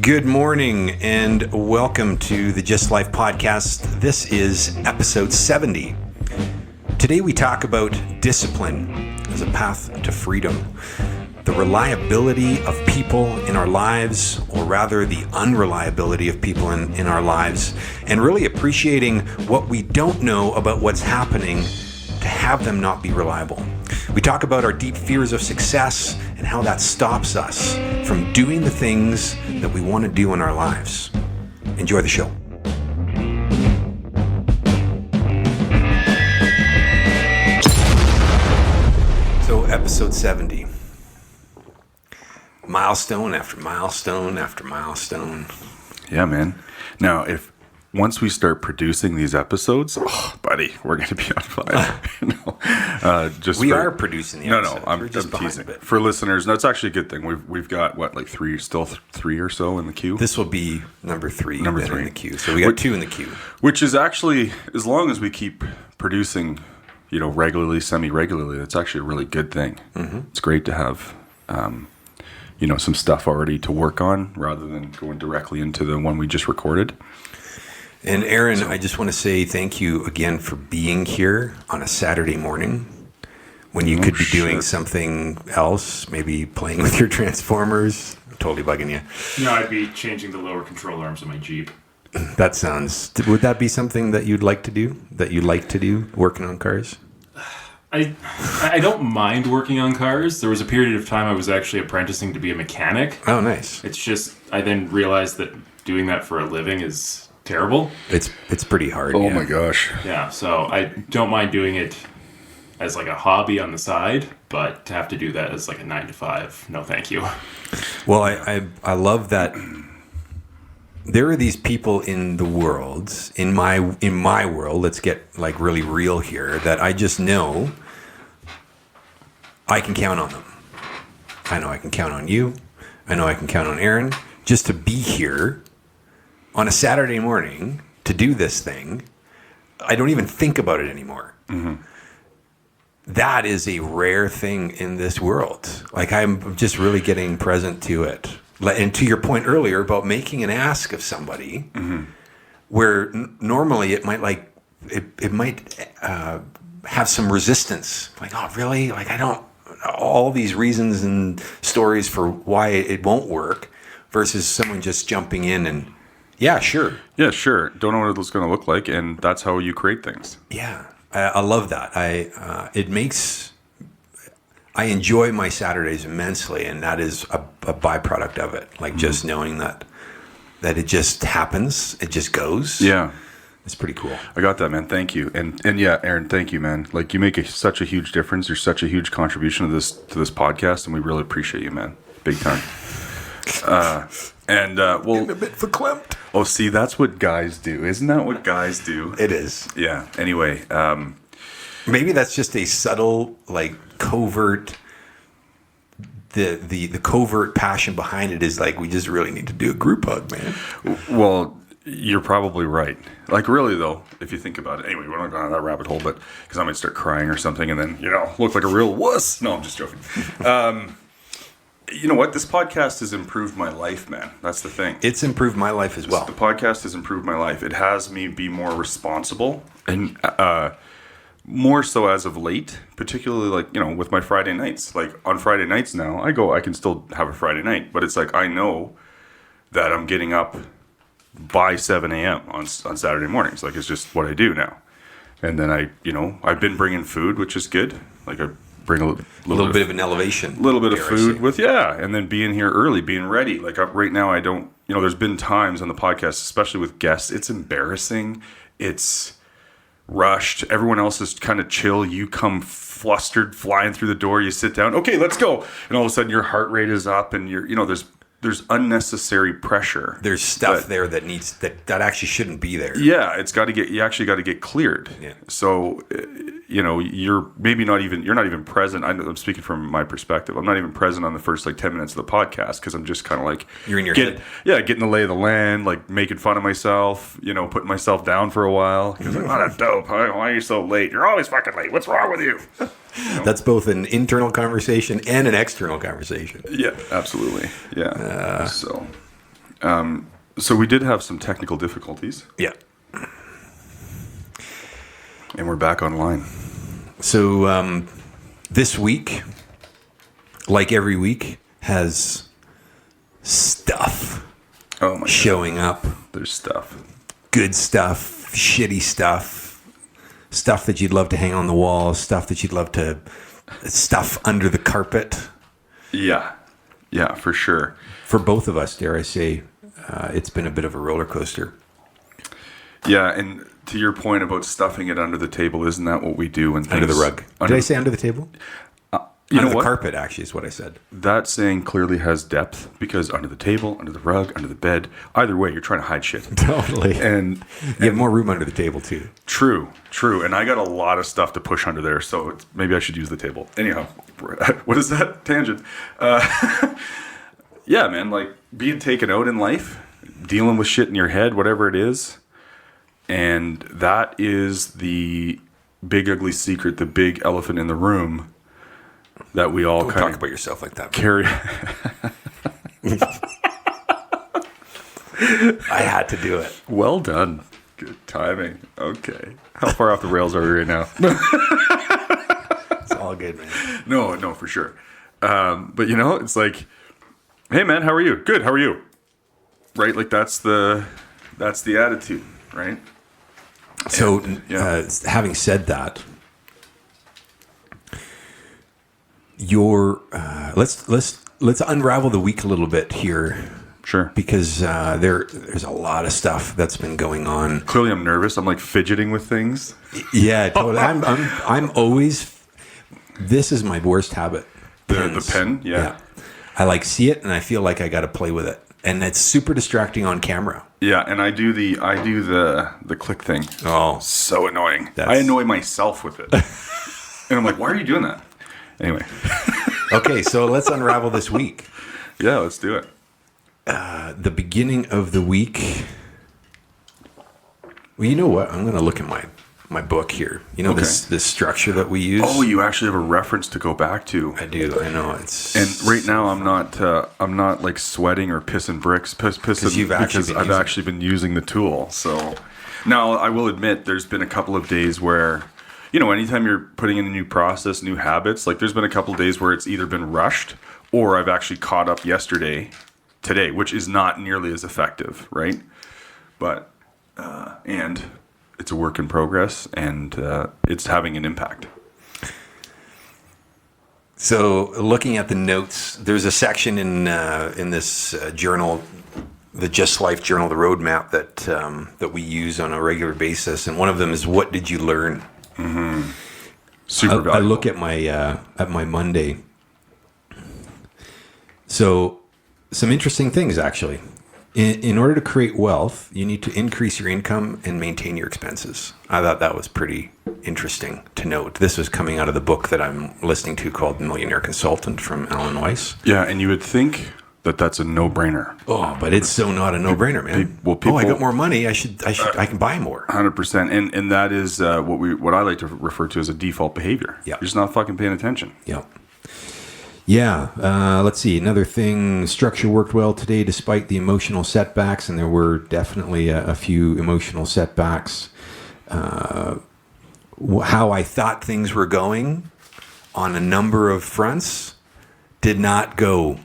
Good morning and welcome to the GYST Life Podcast. This is episode 70. Today we talk about discipline as a path to freedom, the reliability of people in our lives, or rather the unreliability of people in our lives, and really appreciating what we don't know about what's happening to have them not be reliable. We talk about our deep fears of success and how that stops us from doing the things that we want to do in our lives. Enjoy the show. So, episode 70. Milestone after milestone after milestone. Yeah, man. Now, once we start producing these episodes, buddy, we're going to be on fire. We are producing the episodes. I'm teasing. For listeners, that's actually a good thing. We've got, three or so in the queue? This will be number three in the queue. So we got two in the queue. Which is actually, as long as we keep producing, regularly, semi-regularly, that's actually a really good thing. Mm-hmm. It's great to have, some stuff already to work on rather than going directly into the one we just recorded. And Aaron, I just want to say thank you again for being here on a Saturday morning when you could be doing something else, maybe playing with your Transformers. I'm totally bugging you. No, I'd be changing the lower control arms of my Jeep. Would that be something that you'd like to do? Working on cars? I don't mind working on cars. There was a period of time I was actually apprenticing to be a mechanic. Oh, nice. It's just, I then realized that doing that for a living is terrible. It's pretty hard. Oh my gosh. Yeah, so I don't mind doing it as like a hobby on the side, but to have to do that as like a 9 to 5, no thank you. Well, I love that there are these people in the world, in my world, let's get like really real here, that I just know I can count on them. I know I can count on you. I know I can count on Aaron just to be here on a Saturday morning to do this thing. I don't even think about it anymore. Mm-hmm. That is a rare thing in this world. Like, I'm just really getting present to it. And to your point earlier about making an ask of somebody, mm-hmm. where normally it might have some resistance. Like, oh, really? Like, I don't, all these reasons and stories for why it won't work, versus someone just jumping in and, yeah, sure. Yeah, sure. Don't know what it's going to look like, and that's how you create things. Yeah, I love that. I enjoy my Saturdays immensely, and that is a byproduct of it. Like, just knowing that it just happens, it just goes. Yeah, it's pretty cool. I got that, man. Thank you, and yeah, Aaron, thank you, man. Like, you make such a huge difference. You're such a huge contribution to this podcast, and we really appreciate you, man. Big time. Getting a bit verklempt. Oh, see, that's what guys do. Isn't that what guys do? It is. Yeah. Anyway, maybe that's just a subtle, like, covert. The covert passion behind it is like, we just really need to do a group hug, man. Well, you're probably right. Like, really though, if you think about it. Anyway, we're not going down that rabbit hole, but because I might start crying or something, and then look like a real wuss. No, I'm just joking. You know what? This podcast has improved my life, man. That's the thing. It's improved my life as well. The podcast has improved my life. It has me be more responsible, and more so as of late, particularly with my Friday nights. Like, on Friday nights now, I can still have a Friday night, but it's like, I know that I'm getting up by 7 a.m. on Saturday mornings. Like, it's just what I do now. And then I've been bringing food, which is good. Like, I bring a little bit of an elevation. A little bit of food with, and then being here early, being ready. Like, right now, I don't, there's been times on the podcast, especially with guests, it's embarrassing. It's rushed. Everyone else is kind of chill. You come flustered, flying through the door. You sit down. Okay, let's go. And all of a sudden, your heart rate is up, and there's unnecessary pressure. There's stuff there that actually shouldn't be there. Yeah, you actually got to get cleared. Yeah. So, you're not even present. I'm speaking from my perspective. I'm not even present on the first 10 minutes of the podcast, because I'm just kind of like, you're in your head. Yeah, getting the lay of the land, like making fun of myself, putting myself down for a while. Because I'm not a dope. Why are you so late? You're always fucking late. What's wrong with you? That's both an internal conversation and an external conversation. Yeah, absolutely. Yeah. So So we did have some technical difficulties, Yeah. and we're back online. So this week, like every week, has stuff Oh my God. showing up. There's stuff. Good stuff, shitty stuff, stuff that you'd love to hang on the wall, stuff that you'd love to stuff under the carpet. Yeah, for sure. For both of us, dare I say, it's been a bit of a roller coaster. Yeah, and to your point about stuffing it under the table, isn't that what we do when Under the things- rug. Did I say under the table? You Under know the what? carpet, actually, is what I said. That saying clearly has depth because under the table, under the rug, under the bed, either way, you're trying to hide shit. Totally. And You have more room under the table, too. true. And I got a lot of stuff to push under there, so maybe I should use the table. Anyhow, what is that tangent? Yeah, man, like being taken out in life, dealing with shit in your head, whatever it is. And that is the big ugly secret, the big elephant in the room that we all Don't kind talk of about yourself like that. carry. I had to do it. Well done. Good timing. Okay. How far off the rails are we right now? It's all good, man. No, for sure. But it's like, hey man, how are you? Good. How are you? Right? Like that's the attitude, right? So, yeah. Having said that, let's unravel the week a little bit here, Sure. because there's a lot of stuff that's been going on. Clearly I'm nervous. I'm like fidgeting with things. Yeah, totally. I'm always. This is my worst habit. The pen, yeah. I see it and I feel like I got to play with it, and it's super distracting on camera. Yeah, and I do the click thing. Oh, So annoying. That's- I annoy myself with it. And I'm like, why are you doing that? Anyway. okay. So let's unravel this week. Yeah, let's do it. The beginning of the week. Well, you know what? I'm going to look at my book here. You know, Okay. this structure that we use. Oh, you actually have a reference to go back to. I do. I know it's. And right now, I'm not like sweating or pissing bricks, you've actually because been I've using actually been using the tool. So now I will admit, there's been a couple of days where, anytime you're putting in a new process, new habits, like there's been a couple of days where it's either been rushed or I've actually caught up today, which is not nearly as effective, right? But and it's a work in progress, and it's having an impact. So, looking at the notes, there's a section in this journal, the GYST Life journal, the roadmap that we use on a regular basis, and one of them is what did you learn? Mm-hmm. Super valuable. I look at my Monday. So, some interesting things actually. In order to create wealth, you need to increase your income and maintain your expenses. I thought that was pretty interesting to note. This was coming out of the book that I'm listening to called Millionaire Consultant from Alan Weiss. Yeah, and you would think that that's a no-brainer. Oh, but it's so not a no-brainer, man. I got more money. I can buy more. 100%, and that is what I like to refer to as a default behavior. Yeah. You're just not fucking paying attention. Yeah. Yeah. Let's see. Another thing, structure worked well today despite the emotional setbacks, and there were definitely a few emotional setbacks. How I thought things were going on a number of fronts did not go.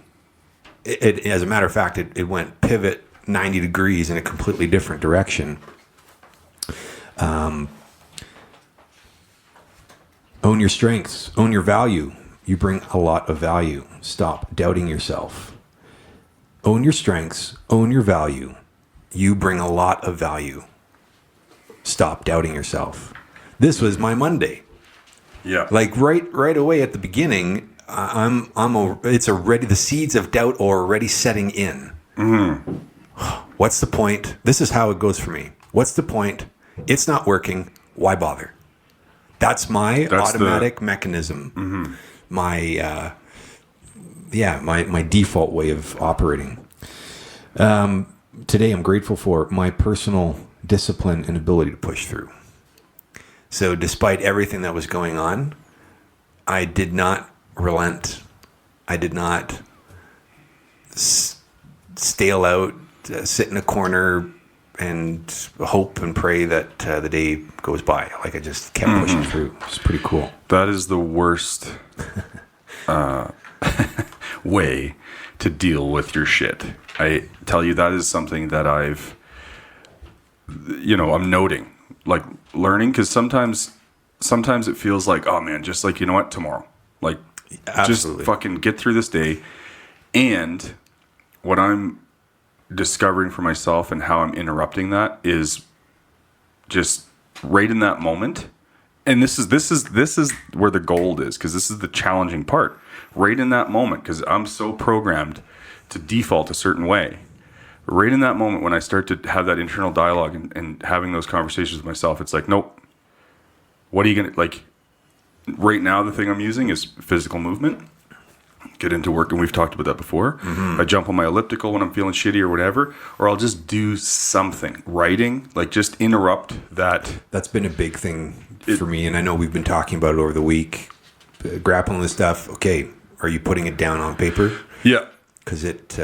As a matter of fact, it went pivot 90 degrees in a completely different direction. Own your strengths. Own your value. You bring a lot of value. Stop doubting yourself. Own your strengths. Own your value. You bring a lot of value. Stop doubting yourself. This was my Monday. Yeah. Like right away at the beginning, it's already, the seeds of doubt are already setting in. Mm-hmm. What's the point? This is how it goes for me. What's the point? It's not working. Why bother? That's my automatic mechanism. Mm-hmm. My default way of operating. Today, I'm grateful for my personal discipline and ability to push through. So despite everything that was going on, I did not relent. I did not stale out. sit in a corner and hope and pray that the day goes by. Like I just kept pushing through. It's pretty cool. That is the worst way to deal with your shit. I tell you, that is something that I'm noting, like learning, because sometimes it feels like, oh man, just like, you know what, tomorrow, like Absolutely. just fucking get through this day. And what I'm discovering for myself and how I'm interrupting that is just right in that moment. And this is where the gold is, because this is the challenging part. Right in that moment, because I'm so programmed to default a certain way. Right in that moment when I start to have that internal dialogue and having those conversations with myself, it's like, nope. What are you going to, like, right now the thing I'm using is physical movement. Get into work, and we've talked about that before. I jump on my elliptical when I'm feeling shitty or whatever, or I'll just do something. Writing, like just interrupt that. That's been a big thing for me, and I know we've been talking about it over the week. Grappling this stuff, okay, are you putting it down on paper? Yeah. Because it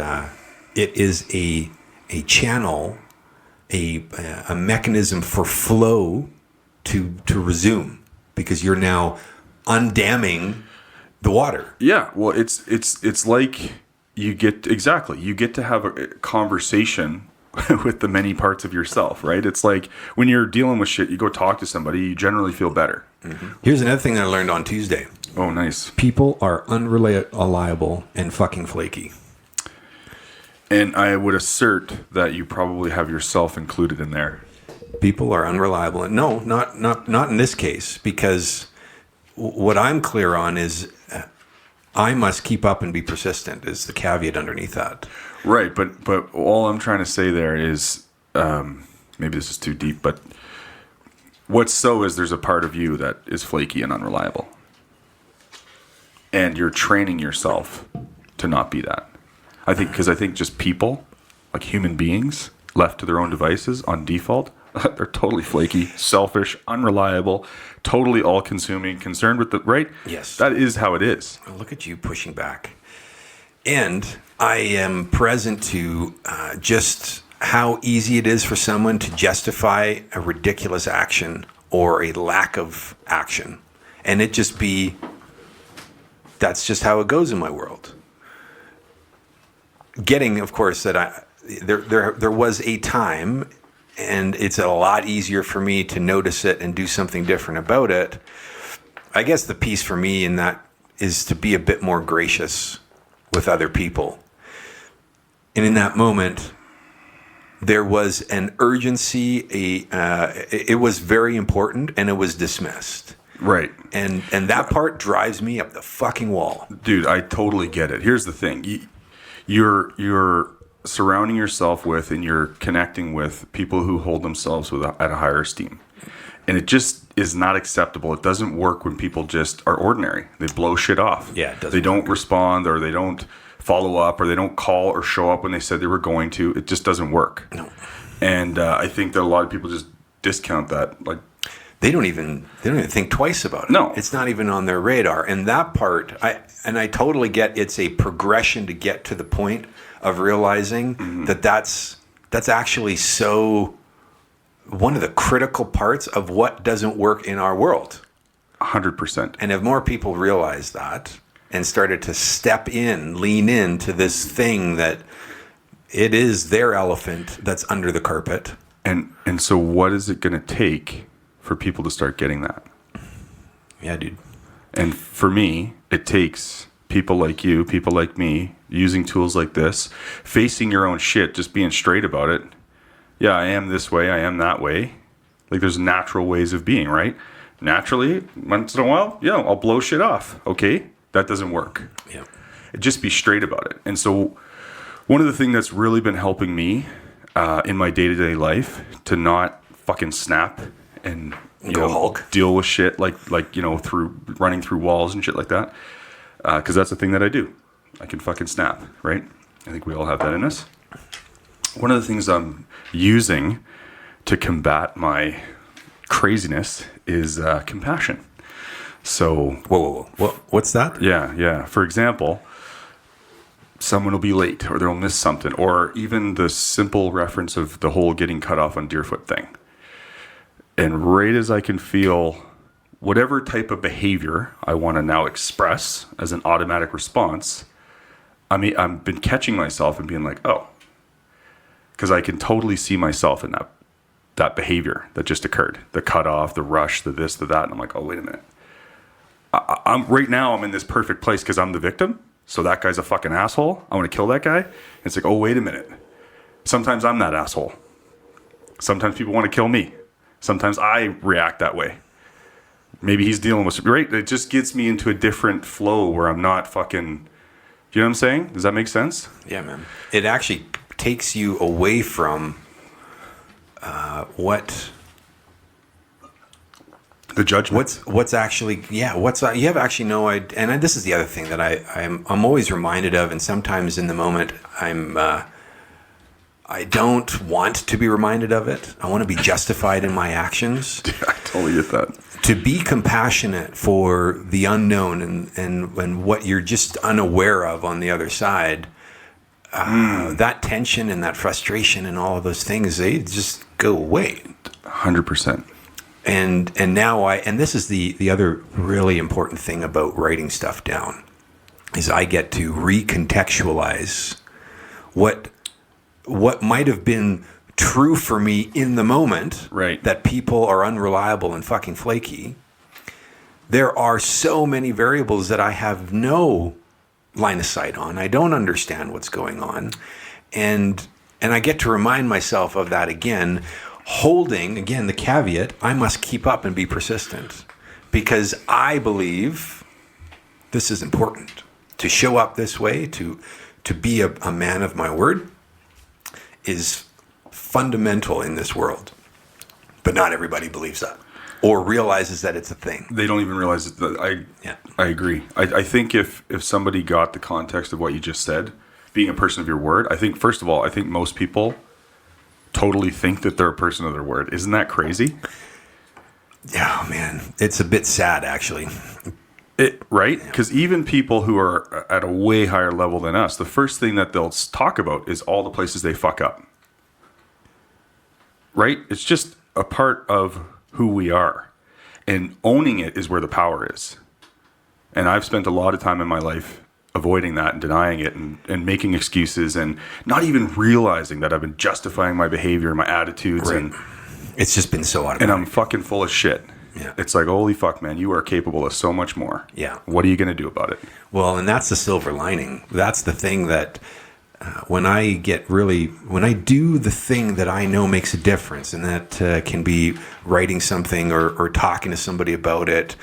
is a channel, a mechanism for flow to resume, because you're now undamming the water. Yeah, well, it's like you get to have a conversation with the many parts of yourself, right? It's like when you're dealing with shit, you go talk to somebody, you generally feel better. Here's another thing that I learned on Tuesday. Oh, nice. People are unreliable and fucking flaky. And I would assert that you probably have yourself included in there. People are unreliable. And no, not in this case, because what I'm clear on is I must keep up and be persistent is the caveat underneath that. Right, but all I'm trying to say there is, maybe this is too deep, but what's so is there's a part of you that is flaky and unreliable. And you're training yourself to not be that. I think just people, like human beings, left to their own devices on default, they're totally flaky, selfish, unreliable, totally all-consuming, concerned with the right. Yes, that is how it is. Well, look at you pushing back, and I am present to just how easy it is for someone to justify a ridiculous action or a lack of action, and it just be. That's just how it goes in my world. Getting, of course, that there was a time. And it's a lot easier for me to notice it and do something different about it. I guess the piece for me in that is to be a bit more gracious with other people. And in that moment, there was an urgency. It was very important, and it was dismissed. Right. And that part drives me up the fucking wall. Dude, I totally get it. Here's the thing. You're surrounding yourself with and you're connecting with people who hold themselves at a higher esteem. And it just is not acceptable. It doesn't work when people just are ordinary. They blow shit off. Yeah, it doesn't They don't respond, or they don't follow up, or they don't call or show up when they said they were going to. It just doesn't work. No. And I think that a lot of people just discount that. Like, They don't even think twice about it. No. It's not even on their radar. And that part, I totally get it's a progression to get to the point of realizing that's actually so one of the critical parts of what doesn't work in our world. 100%. And if more people realize that and started to lean into this thing that it is their elephant that's under the carpet. And so what is it going to take for people to start getting that? Yeah, dude. And for me, it takes people like you, people like me, using tools like this, facing your own shit, just being straight about it. Yeah, I am this way, I am that way. Like, there's natural ways of being, right? Naturally, once in a while, yeah, I'll blow shit off. Okay, that doesn't work. Yeah. Just be straight about it. And so one of the things that's really been helping me in my day-to-day life to not fucking snap and Hulk. Deal with shit like through running through walls and shit like that, because that's the thing that I do. I can fucking snap, right? I think we all have that in us. One of the things I'm using to combat my craziness is compassion. So Whoa. What's that? yeah. For example, someone will be late or they'll miss something, or even the simple reference of the whole getting cut off on Deerfoot thing. And right as I can feel whatever type of behavior I want to now express as an automatic response, I've been catching myself and being like, oh, because I can totally see myself in that behavior that just occurred. The cut off, the rush, the this, the that. And I'm like, oh, wait a minute. I'm right now I'm in this perfect place because I'm the victim. So that guy's a fucking asshole. I want to kill that guy. And it's like, oh, wait a minute. Sometimes I'm that asshole. Sometimes people want to kill me. Sometimes I react that way. Maybe he's dealing with, right? It just gets me into a different flow where I'm not fucking, you know what I'm saying? Does that make sense? Yeah, man. It actually takes you away from what the judgment. What's actually, you have actually no idea. And this is the other thing that I'm always reminded of, and sometimes in the moment I don't want to be reminded of it. I want to be justified in my actions. I totally get that. To be compassionate for the unknown and what you're just unaware of on the other side, that tension and that frustration and all of those things, they just go away. 100%. And now and this is the other really important thing about writing stuff down, is I get to recontextualize what might have been true for me in the moment, right? That people are unreliable and fucking flaky. There are so many variables that I have no line of sight on. I don't understand what's going on. And I get to remind myself of that again, holding, again, the caveat, I must keep up and be persistent, because I believe this is important. To show up this way, to be a man of my word, is fundamental in this world. But not everybody believes that or realizes that it's a thing. They don't even realize it. I agree. I think if somebody got the context of what you just said, being a person of your word, I think, first of all, I think most people totally think that they're a person of their word. Isn't that crazy? Yeah, man. It's a bit sad, actually. Right? Because even people who are at a way higher level than us, the first thing that they'll talk about is all the places they fuck up. Right? It's just a part of who we are. And owning it is where the power is. And I've spent a lot of time in my life avoiding that and denying it and making excuses and not even realizing that I've been justifying my behavior and my attitudes. Right. And it's just been so automatic. And I'm fucking full of shit. Yeah. It's like, holy fuck, man, you are capable of so much more. Yeah. What are you going to do about it? Well, and that's the silver lining. That's the thing that when I do the thing that I know makes a difference, and that can be writing something or talking to somebody about it,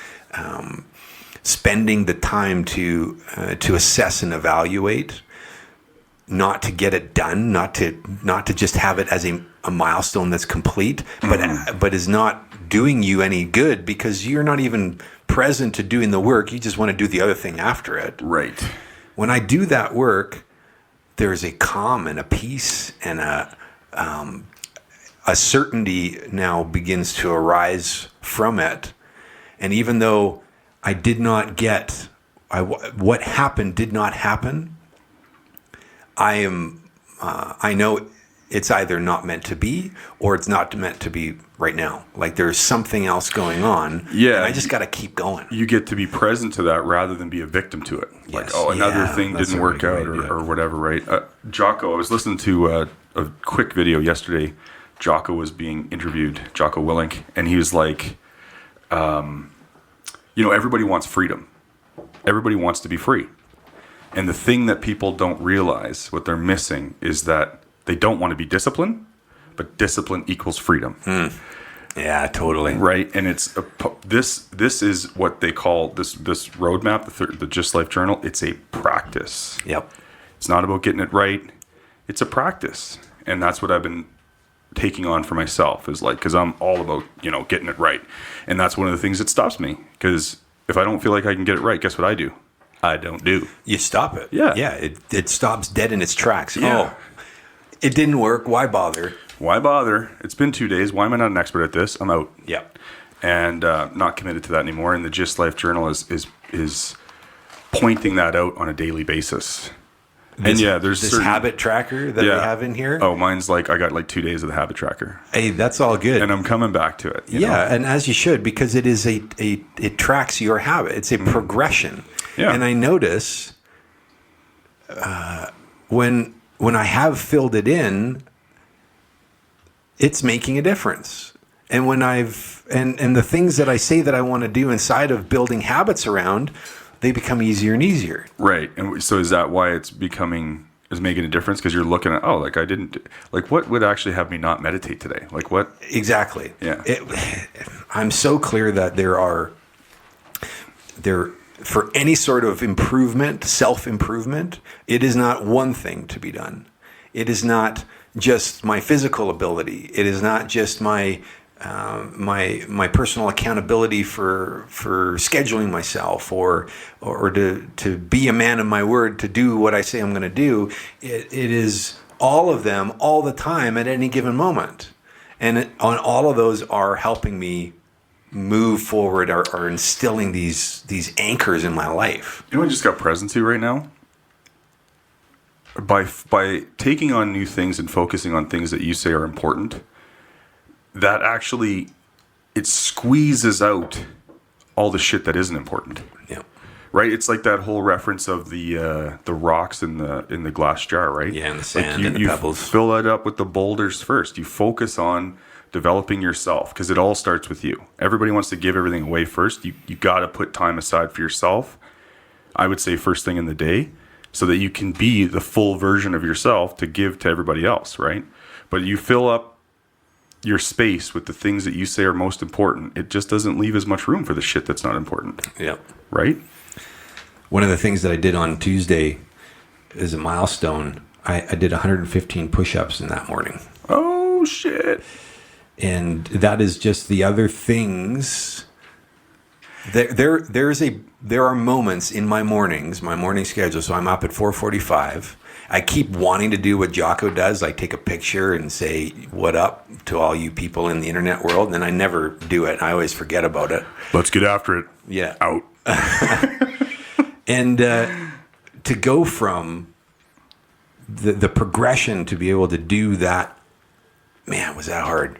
spending the time to assess and evaluate, not to get it done, not to just have it as a milestone that's complete, but is not doing you any good because you're not even present to doing the work. You just want to do the other thing after it. Right. When I do that work, there's a calm and a peace and a certainty now begins to arise from it. And even though I did not get what happened did not happen, I know it's either not meant to be or it's not meant to be right now. Like there's something else going on. Yeah. And I just got to keep going. You get to be present to that rather than be a victim to it. Yes. Like, oh, another thing didn't work out or whatever, right? Jocko, I was listening to a quick video yesterday. Jocko was being interviewed, Jocko Willink, and he was like, everybody wants freedom. Everybody wants to be free. And the thing that people don't realize, what they're missing, is that they don't want to be disciplined, but discipline equals freedom. Yeah, totally. Right, and it's this is what they call this roadmap, the GYST Life Journal. It's a practice. Yep. It's not about getting it right. It's a practice, and that's what I've been taking on for myself. Is like, because I'm all about getting it right, and that's one of the things that stops me. Because if I don't feel like I can get it right, guess what I do? I don't do. You stop it. Yeah. Yeah. It stops dead in its tracks. Yeah. Oh, it didn't work. Why bother? Why bother? It's been 2 days. Why am I not an expert at this? I'm out. Yeah. And not committed to that anymore. And the GYST Life Journal is pointing that out on a daily basis. This, there's this certain habit tracker that we have in here. Oh, mine's like I got like 2 days of the habit tracker. Hey, that's all good. And I'm coming back to it. You know? And as you should, because it tracks your habit. It's a progression. Yeah. And I notice when I have filled it in, it's making a difference. And when and the things that I say that I want to do inside of building habits around, they become easier and easier. Right. And so is that why it's making a difference? Because you're looking at, what would actually have me not meditate today? Like what? Exactly. Yeah. I'm so clear that for any sort of improvement, self-improvement, it is not one thing to be done. It is not just my physical ability. It is not just my personal accountability for scheduling myself or to be a man of my word, to do what I say I'm going to do. It is all of them all the time at any given moment. And on all of those are helping me move forward, are instilling these anchors in my life. You know what I just got present to right now? By taking on new things and focusing on things that you say are important, that actually, it squeezes out all the shit that isn't important. Yeah. Right? It's like that whole reference of the rocks in the glass jar, right? Yeah, and the sand and the pebbles. You fill it up with the boulders first. You focus on developing yourself because it all starts with you. Everybody wants to give everything away first. You got to put time aside for yourself. I would say first thing in the day so that you can be the full version of yourself to give to everybody else, right? But you fill up your space with the things that you say are most important. It just doesn't leave as much room for the shit that's not important. Yeah. Right? One of the things that I did on Tuesday is a milestone. I did 115 push-ups in that morning. Oh, shit. And that is just the other things. There are moments in my mornings, my morning schedule. So I'm up at 4:45. I keep wanting to do what Jocko does, like take a picture and say what up to all you people in the internet world, and I never do it. I always forget about it. Let's get after it. Yeah. Out. And to go from the progression to be able to do that, man, was that hard?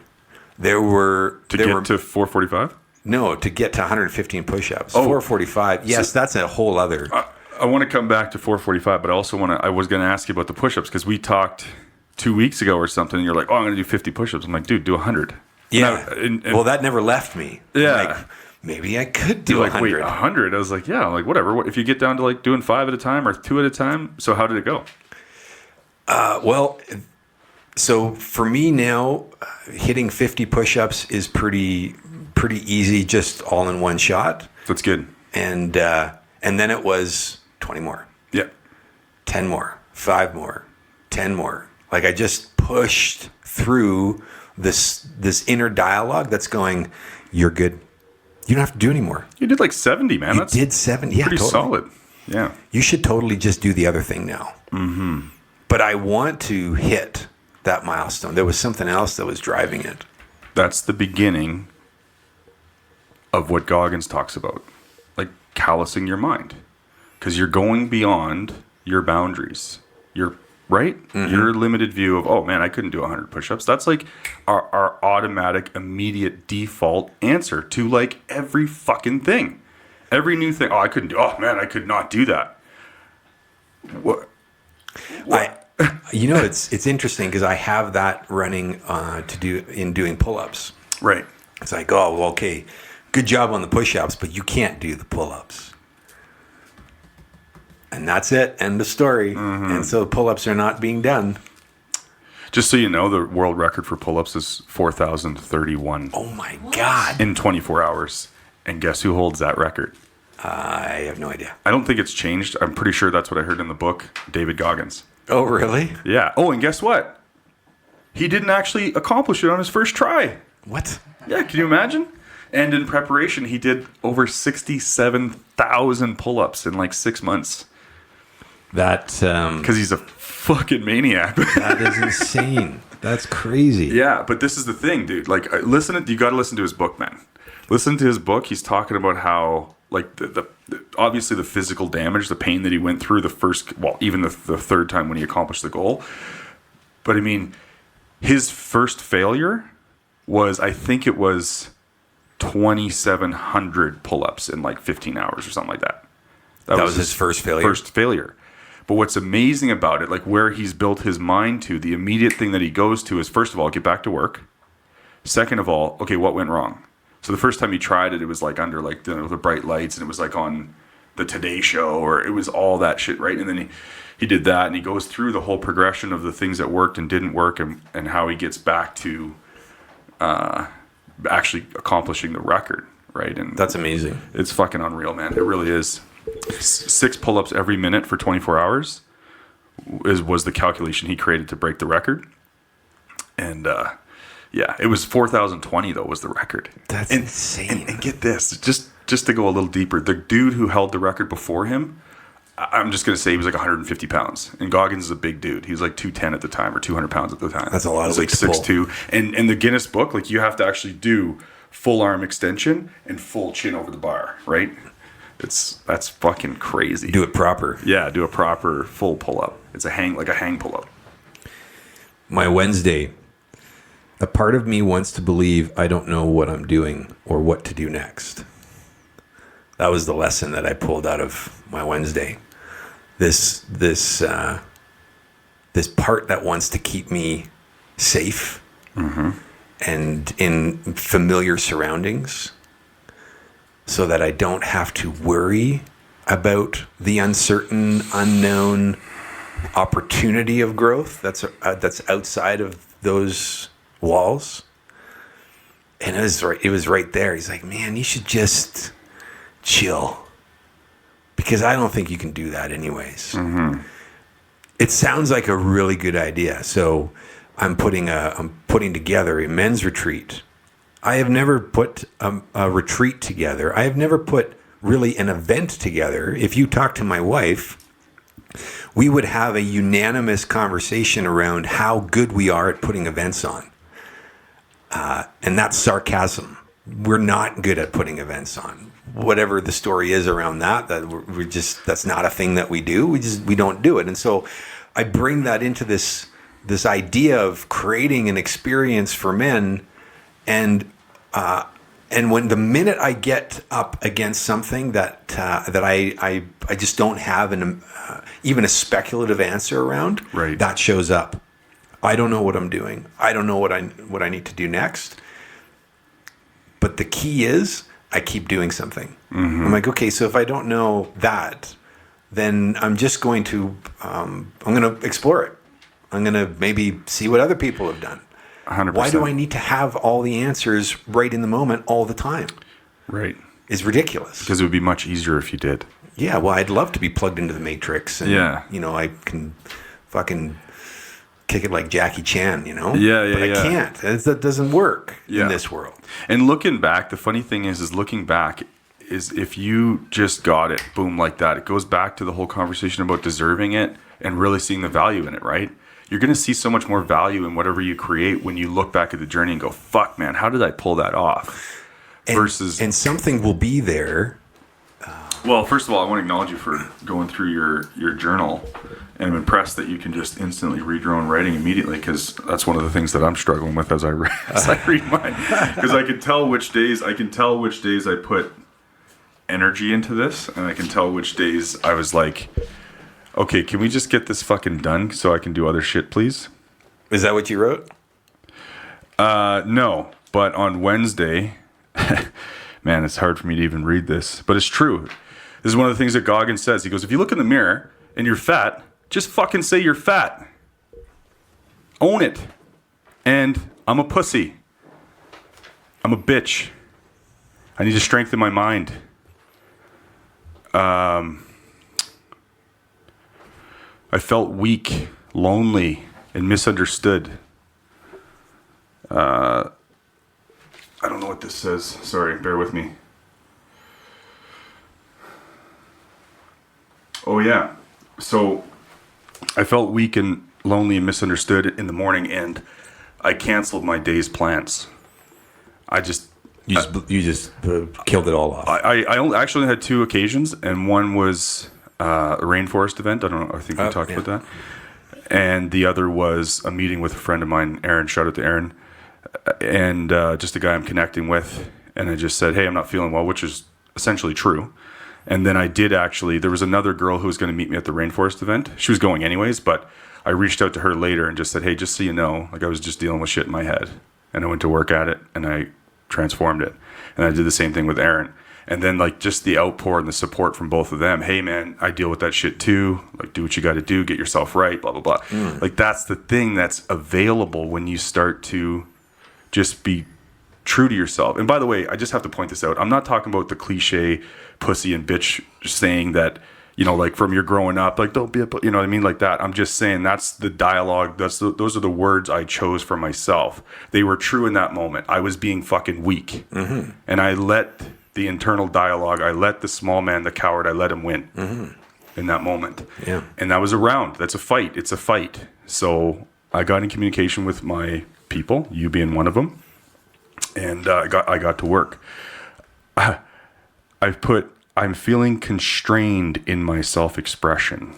To get to 4:45? No, to get to 115 push-ups. Oh. 4:45. Yes, that's a whole other. I want to come back to 4:45, but I was going to ask you about the push-ups because we talked 2 weeks ago or something. And you're like, oh, I'm going to do 50 push-ups. I'm like, dude, do 100. Yeah. Well, that never left me. Yeah. Like, maybe I could do 100. Wait, 100? I was like, yeah, like whatever. If you get down to like doing 5 at a time or 2 at a time, so how did it go? So for me now, hitting 50 push-ups is pretty easy, just all in one shot. That's good. And then it was 20 more. Yeah. 10 more, 5 more, 10 more. Like I just pushed through this inner dialogue that's going, you're good. You don't have to do any more. You did like 70, man. That's did 70. Yeah, pretty totally. solid. Yeah. You should totally just do the other thing now. Mm-hmm. But I want to hit that milestone. There was something else that was driving it. That's the beginning of what Goggins talks about, like callousing your mind, because you're going beyond your boundaries. You're right. Mm-hmm. Your limited view of, oh man, I couldn't do 100 push-ups. That's like our automatic, immediate default answer to like every fucking thing, every new thing. Oh, I couldn't do. Oh man, I could not do that. What? It's interesting because I have that running to do in doing pull-ups. Right. It's like, oh, well, okay, good job on the push-ups, but you can't do the pull-ups. And that's it. End of story. Mm-hmm. And so the pull-ups are not being done. Just so you know, the world record for pull-ups is 4,031. Oh my God. In 24 hours. And guess who holds that record? I have no idea. I don't think it's changed. I'm pretty sure that's what I heard in the book, David Goggins. Oh, really? Yeah. Oh, and guess what? He didn't actually accomplish it on his first try. What? Yeah, can you imagine? And in preparation, he did over 67,000 pull-ups in like 6 months. That because he's a fucking maniac. That is insane. That's crazy. Yeah, but this is the thing, dude. Like, you got to listen to his book, man. Listen to his book. He's talking about how like the obviously the physical damage, the pain that he went through even the third time when he accomplished the goal. But I mean, his first failure was, I think it was 2,700 pull-ups in like 15 hours or something like that. That was his first failure. But what's amazing about it, like where he's built his mind to, the immediate thing that he goes to is, first of all, get back to work. Second of all, okay, what went wrong? So the first time he tried it, it was like under like the bright lights, and it was like on the Today Show, or it was all that shit, right? And then he did that, and he goes through the whole progression of the things that worked and didn't work, and how he gets back to actually accomplishing the record, right? And that's amazing. It's fucking unreal, man. It really is. 6 pull-ups every minute for 24 hours was the calculation he created to break the record. And yeah, it was 4,020 though was the record. That's insane. And get this, just to go a little deeper, the dude who held the record before him, I'm just going to say he was like 150 pounds. And Goggins is a big dude. He was like 210 at the time, or 200 pounds at the time. That's a lot of weight to pull. 6'2". And the Guinness book, like you have to actually do full arm extension and full chin over the bar, right? That's fucking crazy. Do it proper. Yeah, do a proper full pull-up. It's a hang pull-up. My Wednesday, a part of me wants to believe I don't know what I'm doing or what to do next. That was the lesson that I pulled out of my Wednesday. This part that wants to keep me safe and in familiar surroundings, so that I don't have to worry about the uncertain, unknown opportunity of growth that's outside of those walls. And it was right there. He's like, man, you should just chill, because I don't think you can do that anyways. It sounds like a really good idea. So I'm putting together a men's retreat. I have never put a retreat together. I have never put really an event together. If you talk to my wife, we would have a unanimous conversation around how good we are at putting events on. And that's sarcasm. We're not good at putting events on. Whatever the story is around that's not a thing that we do. We don't do it. And so I bring that into this idea of creating an experience for men. And when the minute I get up against something that I just don't have even a speculative answer around, right, that shows up. I don't know what I'm doing. I don't know what I need to do next. But the key is I keep doing something. I'm like, okay, so if I don't know that, then I'm just going to I'm going to explore it. I'm going to maybe see what other people have done. 100%. Why do I need to have all the answers right in the moment all the time? Right. It's ridiculous. Because it would be much easier if you did. Yeah, well, I'd love to be plugged into the Matrix. And, I can fucking kick it like Jackie Chan, But I can't. That doesn't work in this world. And looking back, the funny thing is if you just got it, boom, like that, it goes back to the whole conversation about deserving it and really seeing the value in it, right? You're going to see so much more value in whatever you create when you look back at the journey and go, fuck, man, how did I pull that off? And something will be there. Well, first of all, I want to acknowledge you for going through your journal. And I'm impressed that you can just instantly read your own writing immediately, because that's one of the things that I'm struggling with as I read mine. Because I can tell which days I put energy into this, and I can tell which days I was like, okay, can we just get this fucking done so I can do other shit, please? Is that what you wrote? No, but on Wednesday, man, it's hard for me to even read this, but it's true. This is one of the things that Goggins says. He goes, if you look in the mirror and you're fat, just fucking say you're fat. Own it. And I'm a pussy. I'm a bitch. I need to strengthen my mind. I felt weak, lonely, and misunderstood. I don't know what this says. Sorry, bear with me. Oh, yeah. So I felt weak and lonely and misunderstood in the morning, and I canceled my day's plans. I just You just killed it all off. I actually had 2 occasions, and one was a rainforest event. I don't know. I think we talked about that. And the other was a meeting with a friend of mine, Aaron. Shout out to Aaron. And just a guy I'm connecting with. And I just said, hey, I'm not feeling well, which is essentially true. And then I did actually, there was another girl who was going to meet me at the rainforest event. She was going anyways, but I reached out to her later and just said, hey, just so you know, like I was just dealing with shit in my head. And I went to work at it and I transformed it. And I did the same thing with Aaron. And then like just the outpour and the support from both of them. Hey man, I deal with that shit too. Like do what you got to do, get yourself right, blah, blah, blah. Like that's the thing that's available when you start to just be true to yourself. And by the way, I just have to point this out. I'm not talking about the cliche pussy and bitch saying that, you know, like from your growing up, like don't be a, you know what I mean? Like that. I'm just saying that's the dialogue. Those are the words I chose for myself. They were true in that moment. I was being fucking weak. And I let the internal dialogue, I let the small man, the coward, I let him win in that moment. Yeah. And that was a round. That's a fight. It's a fight. So I got in communication with my people, you being one of them. And I got to work. I'm feeling constrained in my self-expression.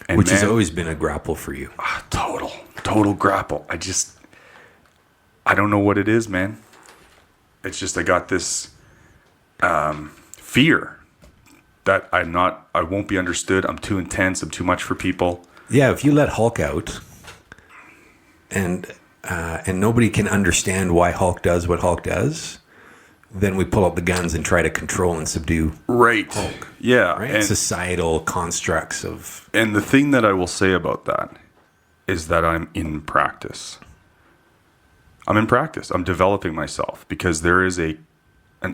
And which has always been a grapple for you. Total grapple. I don't know what it is, man. It's just I got this fear that I won't be understood. I'm too intense. I'm too much for people. Yeah, if you let Hulk out and nobody can understand why Hulk does what Hulk does, then we pull out the guns and try to control and subdue Hulk. Yeah. Right? And societal constructs of... And the thing that I will say about that is that I'm in practice. I'm developing myself because there is an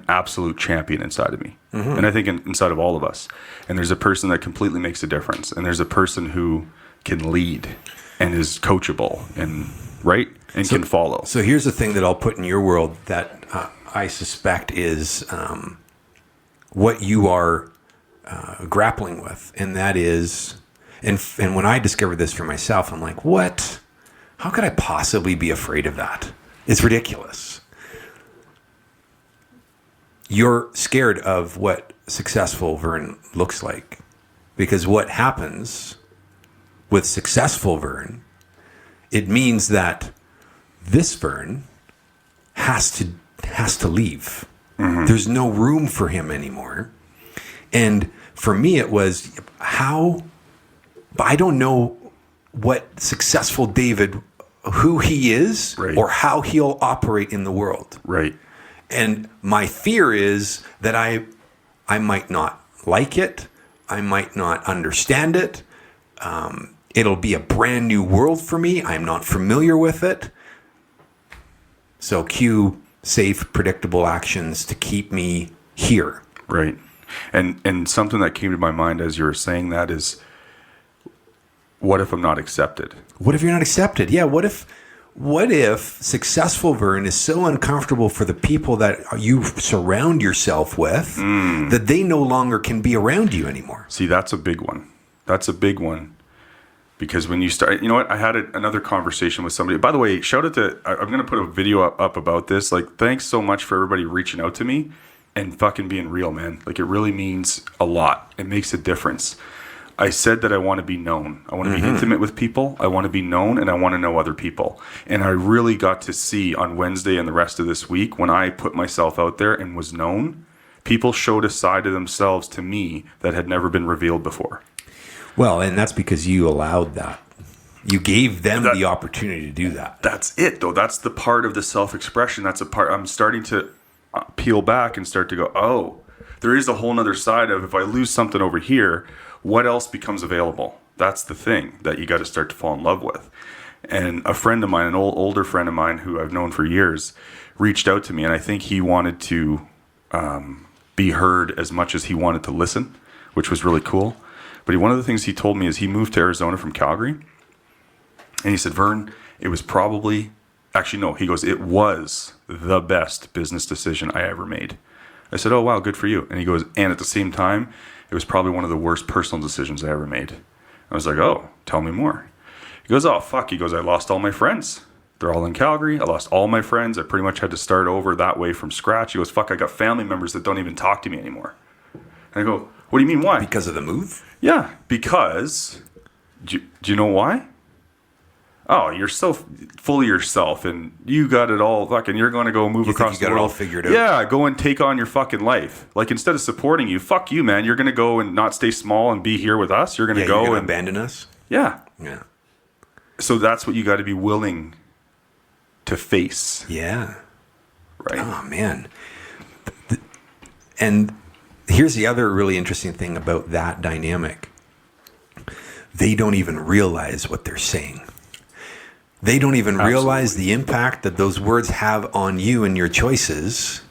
absolute champion inside of me. And I think inside of all of us. And there's a person that completely makes a difference. And there's a person who can lead and is coachable and can follow. So here's the thing that I'll put in your world that I suspect is what you are grappling with. And that is, and when I discovered this for myself, I'm like, what? How could I possibly be afraid of that? It's ridiculous. You're scared of what successful Vern looks like. Because what happens with successful Vern, it means that this Vern has to leave. There's no room for him anymore. And for me, it was but I don't know what successful David, who he is or how he'll operate in the world. Right. And my fear is that I might not like it. I might not understand it. It'll be a brand new world for me. I'm not familiar with it. So cue safe, predictable actions to keep me here. Right. And something that came to my mind as you were saying that is, what if I'm not accepted? What if you're not accepted? Yeah, what if successful Vern is so uncomfortable for the people that you surround yourself with that they no longer can be around you anymore? See, that's a big one. Because when you start, you know what? I had another conversation with somebody. By the way, shout out to, I'm going to put a video up about this. Like, thanks so much for everybody reaching out to me and fucking being real, man. Like, it really means a lot. It makes a difference. I said that I want to be known. I want to be intimate with people. I want to be known, and I want to know other people. And I really got to see on Wednesday and the rest of this week, when I put myself out there and was known, people showed a side of themselves to me that had never been revealed before. Well, and that's because you allowed that. You gave them the opportunity to do that. That's it, though. That's the part of the self-expression. That's a part I'm starting to peel back and start to go, oh, there is a whole other side of, if I lose something over here, what else becomes available? That's the thing that you got to start to fall in love with. And a friend of mine, an older friend of mine who I've known for years, reached out to me, and I think he wanted to be heard as much as he wanted to listen, which was really cool. But one of the things he told me is he moved to Arizona from Calgary. And he said, Vern, it was probably, actually no, he goes, it was the best business decision I ever made. I said, oh, wow, good for you. And he goes, and at the same time, it was probably one of the worst personal decisions I ever made. I was like, oh, tell me more. He goes, oh, fuck. He goes, I lost all my friends. They're all in Calgary. I lost all my friends. I pretty much had to start over that way from scratch. He goes, fuck, I got family members that don't even talk to me anymore. And I go, what do you mean, why? Because of the move? Yeah, because, do you know why? Oh, you're so full of yourself and you got it all fucking, you're going to go move across the world. You got it all figured out. Yeah, go and take on your fucking life. Like, instead of supporting you, fuck you, man. You're going to go and not stay small and be here with us. You're going to go and abandon us? Yeah. Yeah. So that's what you got to be willing to face. Yeah. Right. Oh, man. And here's the other really interesting thing about that dynamic. They don't even realize what they're saying. They don't even realize the impact that those words have on you and your choices.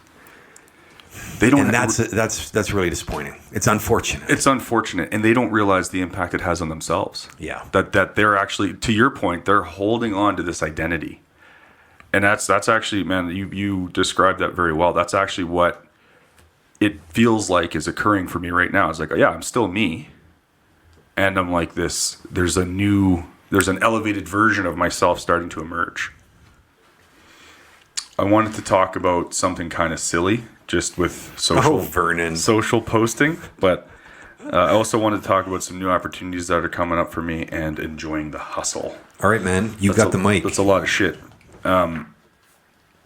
They don't. And that's really disappointing. It's unfortunate. It's unfortunate, and they don't realize the impact it has on themselves. Yeah. That they're actually, to your point, they're holding on to this identity, and that's actually, man, you described that very well. That's actually what it feels like is occurring for me right now. It's like, yeah, I'm still me, and I'm like this. There's an elevated version of myself starting to emerge. I wanted to talk about something kind of silly, just with social posting, but I also wanted to talk about some new opportunities that are coming up for me and enjoying the hustle. All right, man, you got the mic. That's a lot of shit. And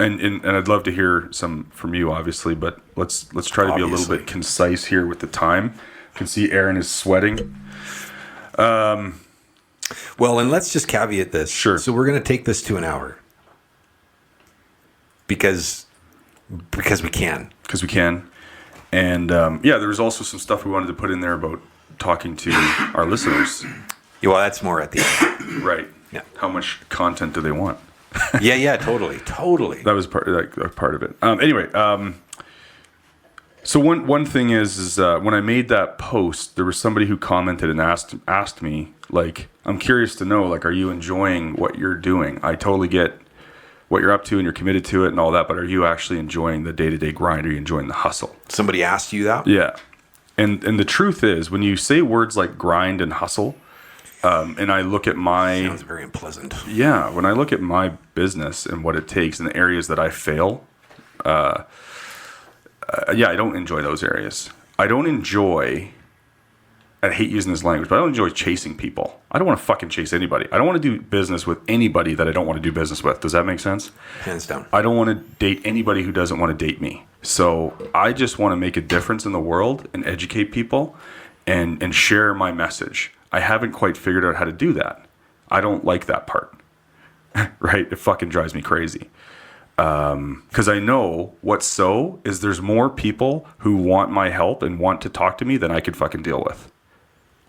I'd love to hear some from you, obviously, but let's try to be a little bit concise here with the time. You can see Aaron is sweating. Well, and let's just caveat this. Sure. So we're going to take this to an hour because we can. Because we can. And there was also some stuff we wanted to put in there about talking to our listeners. Yeah, well, that's more at the end. Right. Yeah. How much content do they want? Yeah, totally. That was part of it. Anyway, so one thing is when I made that post, there was somebody who commented and asked me, like, I'm curious to know, like, are you enjoying what you're doing? I totally get what you're up to and you're committed to it and all that, but are you actually enjoying the day-to-day grind? Are you enjoying the hustle? Somebody asked you that? Yeah. And the truth is, when you say words like grind and hustle, and I look at my... Sounds very unpleasant. Yeah, when I look at my business and what it takes and the areas that I fail, I don't enjoy those areas. I don't enjoy... I hate using this language, but I don't enjoy chasing people. I don't want to fucking chase anybody. I don't want to do business with anybody that I don't want to do business with. Does that make sense? Hands down. I don't want to date anybody who doesn't want to date me. So I just want to make a difference in the world and educate people and share my message. I haven't quite figured out how to do that. I don't like that part. Right? It fucking drives me crazy. Because I know what's so is there's more people who want my help and want to talk to me than I could fucking deal with.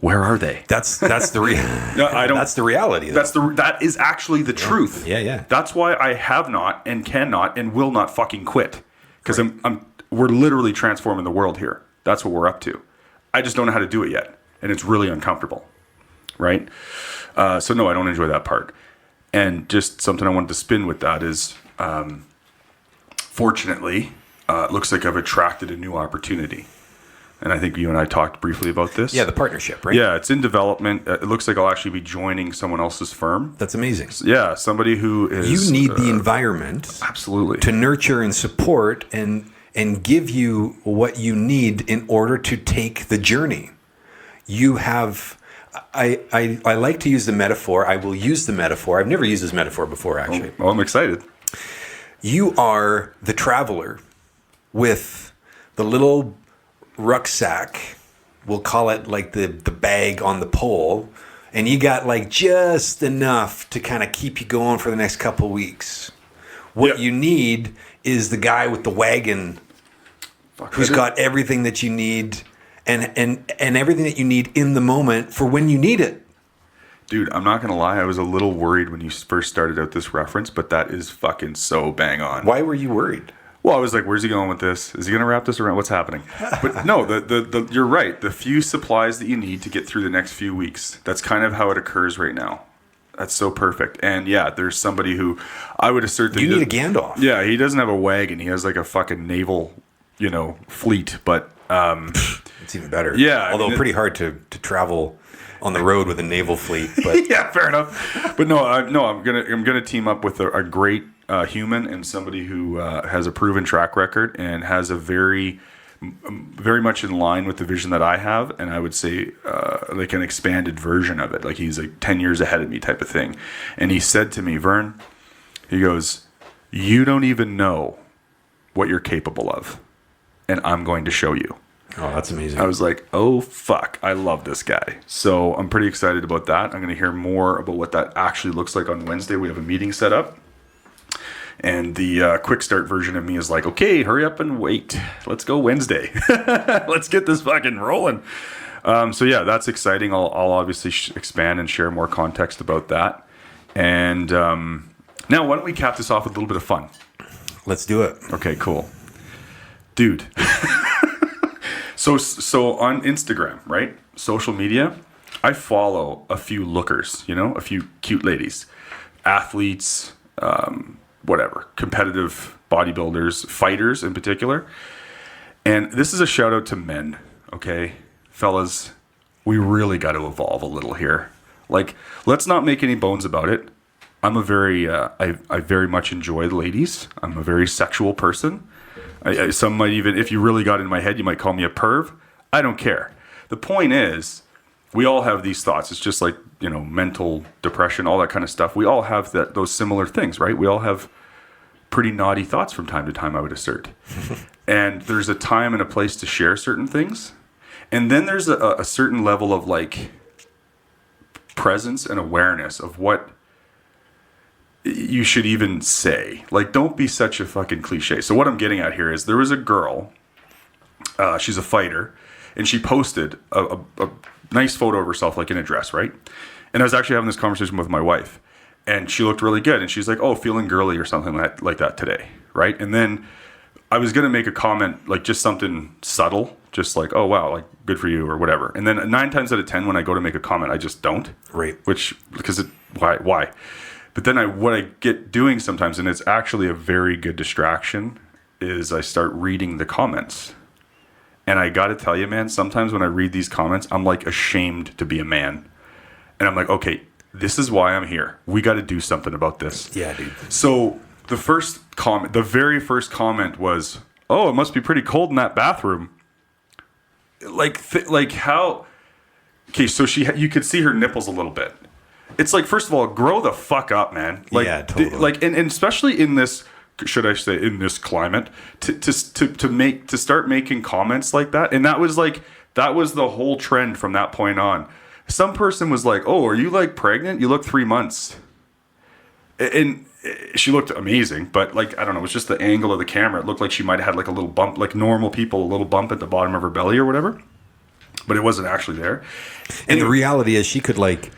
Where are they? That's the That's the reality. Though. That is actually the truth. Yeah. That's why I have not and cannot and will not fucking quit. Because we're literally transforming the world here. That's what we're up to. I just don't know how to do it yet, and it's really uncomfortable. Right? So no, I don't enjoy that part. And just something I wanted to spin with that is, fortunately, it looks like I've attracted a new opportunity. And I think you and I talked briefly about this. Yeah, the partnership, right? Yeah, it's in development. It looks like I'll actually be joining someone else's firm. That's amazing. Yeah, somebody who is... You need the environment absolutely to nurture and support and give you what you need in order to take the journey. You have... I like to use the metaphor. I will use the metaphor. I've never used this metaphor before, actually. Well, I'm excited. You are the traveler with the little rucksack, we'll call it like the bag on the pole, and you got like just enough to kind of keep you going for the next couple of weeks. What you need is the guy with the wagon who's got everything that you need and everything that you need in the moment for when you need it. Dude, I'm not going to lie. I was a little worried when you first started out this reference, but that is fucking so bang on. Why were you worried? Well, I was like, where's he going with this? Is he going to wrap this around? What's happening? But no, you're right. The few supplies that you need to get through the next few weeks, that's kind of how it occurs right now. That's so perfect. And yeah, there's somebody who I would assert that... You need a Gandalf. Yeah, he doesn't have a wagon. He has like a fucking naval, fleet. But It's even better. Yeah, although pretty hard to travel on the road with a naval fleet. But yeah, fair enough. But no, I'm gonna team up with a great human and somebody who has a proven track record and has a very much in line with the vision that I have, and I would say like an expanded version of it. Like he's like 10 years ahead of me type of thing. And he said to me, Vern, he goes, "You don't even know what you're capable of, and I'm going to show you." Oh, that's amazing. I was like, oh, fuck, I love this guy. So I'm pretty excited about that. I'm going to hear more about what that actually looks like on Wednesday. We have a meeting set up. And the quick start version of me is like, okay, hurry up and wait. Let's go Wednesday. Let's get this fucking rolling. So yeah, that's exciting. I'll obviously expand and share more context about that. And now why don't we cap this off with a little bit of fun? Let's do it. Okay, cool. Dude. So on Instagram, right? Social media, I follow a few lookers, a few cute ladies, athletes, whatever, competitive bodybuilders, fighters in particular. And this is a shout out to men, okay? Fellas, we really got to evolve a little here. Like, let's not make any bones about it. I'm a very, I very much enjoy the ladies. I'm a very sexual person. Some might even, if you really got in my head, you might call me a perv. I don't care. The point is, we all have these thoughts. It's just like, mental depression, all that kind of stuff. We all have those similar things, right? We all have pretty naughty thoughts from time to time, I would assert. And there's a time and a place to share certain things. And then there's a certain level of like presence and awareness of what you should even say. Like, don't be such a fucking cliche. So what I'm getting at here is there was a girl, she's a fighter, and she posted a nice photo of herself, like in a dress, right? And I was actually having this conversation with my wife, and she looked really good, and she's like, oh, feeling girly or something like that today, right? And then I was going to make a comment, like just something subtle, just like, oh, wow, like good for you or whatever. And then 9 times out of 10, when I go to make a comment, I just don't. Right. Why? But then what I get doing sometimes, and it's actually a very good distraction, is I start reading the comments. And I got to tell you, man, sometimes when I read these comments, I'm like ashamed to be a man. And I'm like, okay, this is why I'm here. We got to do something about this. Yeah, dude. So the very first comment was, oh, it must be pretty cold in that bathroom. Like how? Okay, so you could see her nipples a little bit. It's like, first of all, grow the fuck up, man. Like, yeah, totally. And especially in this, should I say, in this climate, to start making comments like that, and that was the whole trend from that point on. Some person was like, "Oh, are you like pregnant? You look 3 months," and she looked amazing, but like, I don't know, it was just the angle of the camera. It looked like she might have had like a little bump, like normal people, a little bump at the bottom of her belly or whatever, but it wasn't actually there. And the reality is, she could like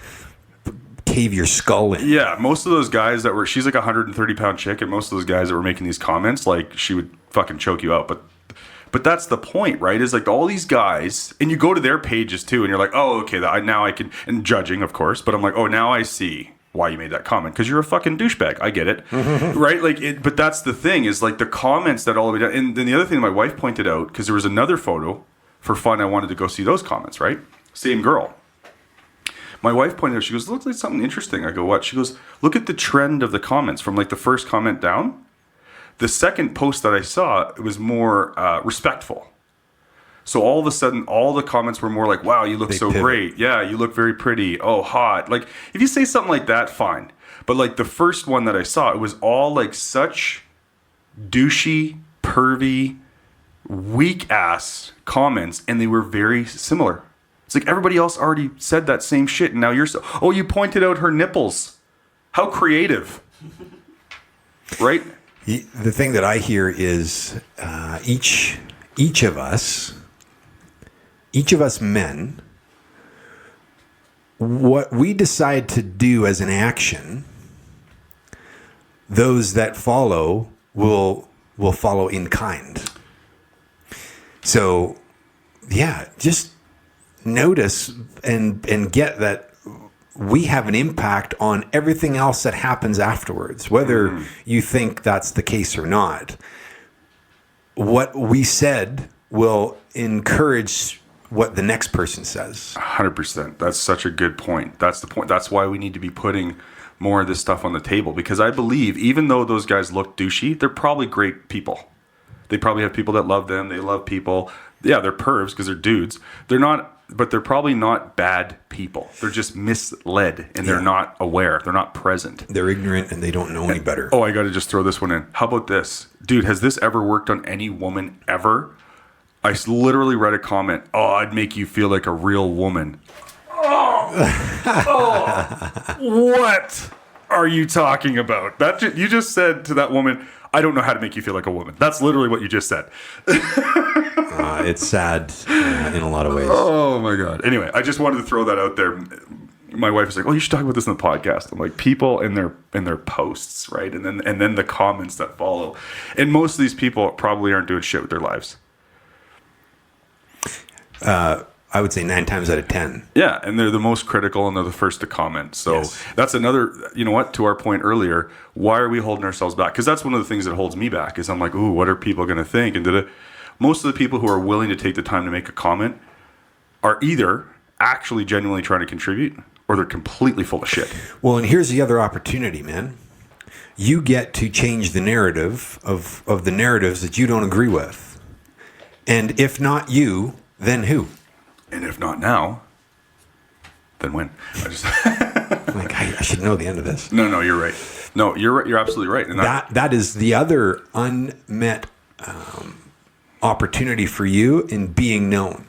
cave your skull in. Yeah, most of those guys she's like a 130-pound chick, and most of those guys that were making these comments, like, she would fucking choke you out. But that's the point, right? Is like all these guys, and you go to their pages too, and you're like, oh, okay, now I can, and judging, of course, but I'm like, oh, now I see why you made that comment, because you're a fucking douchebag. I get it, right? Like, but that's the thing, is like the comments that all the way down. And then the other thing that my wife pointed out, because there was another photo for fun, I wanted to go see those comments, right? Same girl. My wife pointed out, she goes, looks like something interesting. I go, what? She goes, look at the trend of the comments from like the first comment down. The second post that I saw, it was more respectful. So all of a sudden, all the comments were more like, wow, you look so great. Yeah, you look very pretty. Oh, hot. Like, if you say something like that, fine. But like the first one that I saw, it was all like such douchey, pervy, weak-ass comments, and they were very similar. It's like everybody else already said that same shit, and now you're oh, you pointed out her nipples. How creative. Right? The thing that I hear is each of us men, what we decide to do as an action, those that follow will follow in kind. So, yeah, just notice and get that we have an impact on everything else that happens afterwards, whether you think that's the case or not. What we said will encourage what the next person says. 100%. That's such a good point. That's the point. That's why we need to be putting more of this stuff on the table, because I believe even though those guys look douchey, they're probably great people. They probably have people that love them. They love people. Yeah, they're pervs because they're dudes. They're not, but they're probably not bad people. They're just misled and they're not aware. They're not present. They're ignorant and they don't know any better. Oh, I got to just throw this one in. How about this? Dude, has this ever worked on any woman ever? I literally read a comment. Oh, I'd make you feel like a real woman. What are you talking about? You just said to that woman, I don't know how to make you feel like a woman. That's literally what you just said. It's sad in a lot of ways. Oh my God. Anyway, I just wanted to throw that out there. My wife was like, "Oh, you should talk about this in the podcast." I'm like, people in their posts, right? And then the comments that follow. And most of these people probably aren't doing shit with their lives. I would say 9 times out of 10. Yeah, and they're the most critical and they're the first to comment. So that's another, you know what, to our point earlier, why are we holding ourselves back? Because that's one of the things that holds me back is I'm like, ooh, what are people going to think? And most of the people who are willing to take the time to make a comment are either actually genuinely trying to contribute or they're completely full of shit. Well, and here's the other opportunity, man. You get to change the narrative of the narratives that you don't agree with. And if not you, then who? And if not now, then when? I should know the end of this. No, you're right. No, you're right. You're absolutely right. And that is the other unmet opportunity for you in being known.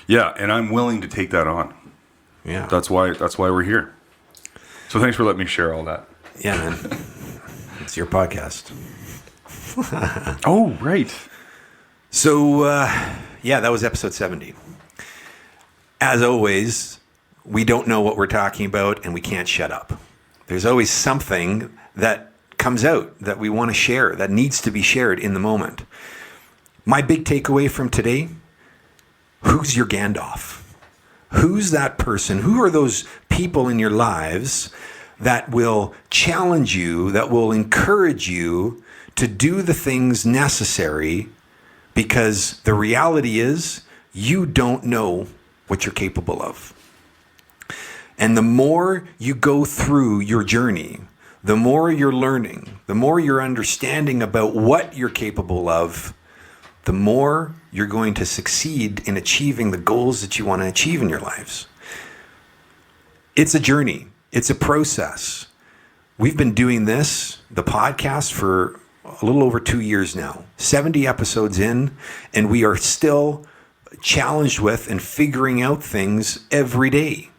Yeah, and I'm willing to take that on. Yeah, that's why we're here. So thanks for letting me share all that. Yeah, man. It's your podcast. Oh, right. So, that was episode 70. As always, we don't know what we're talking about and we can't shut up. There's always something that comes out that we want to share, that needs to be shared in the moment. My big takeaway from today, who's your Gandalf? Who's that person? Who are those people in your lives that will challenge you, that will encourage you to do the things necessary? Because the reality is you don't know what you're capable of. And the more you go through your journey, the more you're learning, the more you're understanding about what you're capable of, the more you're going to succeed in achieving the goals that you want to achieve in your lives. It's a journey. It's a process. We've been doing this, the podcast, for a little over 2 years now, 70 episodes in, and we are still challenged with and figuring out things every day.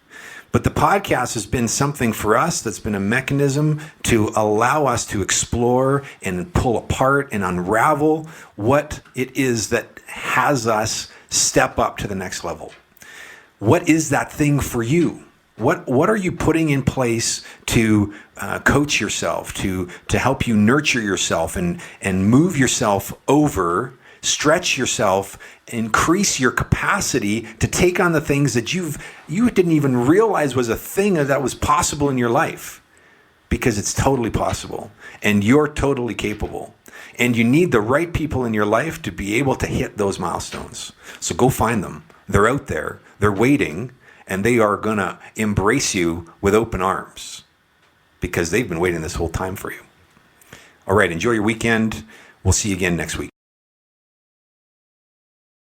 But the podcast has been something for us that's been a mechanism to allow us to explore and pull apart and unravel what it is that has us step up to the next level. What is that thing for you? What are you putting in place to coach yourself, to help you nurture yourself and move yourself over, stretch yourself, increase your capacity to take on the things that you didn't even realize was a thing that was possible in your life? Because it's totally possible and you're totally capable. And you need the right people in your life to be able to hit those milestones. So go find them. They're out there. They're waiting. And they are going to embrace you with open arms because they've been waiting this whole time for you. All right, enjoy your weekend. We'll see you again next week.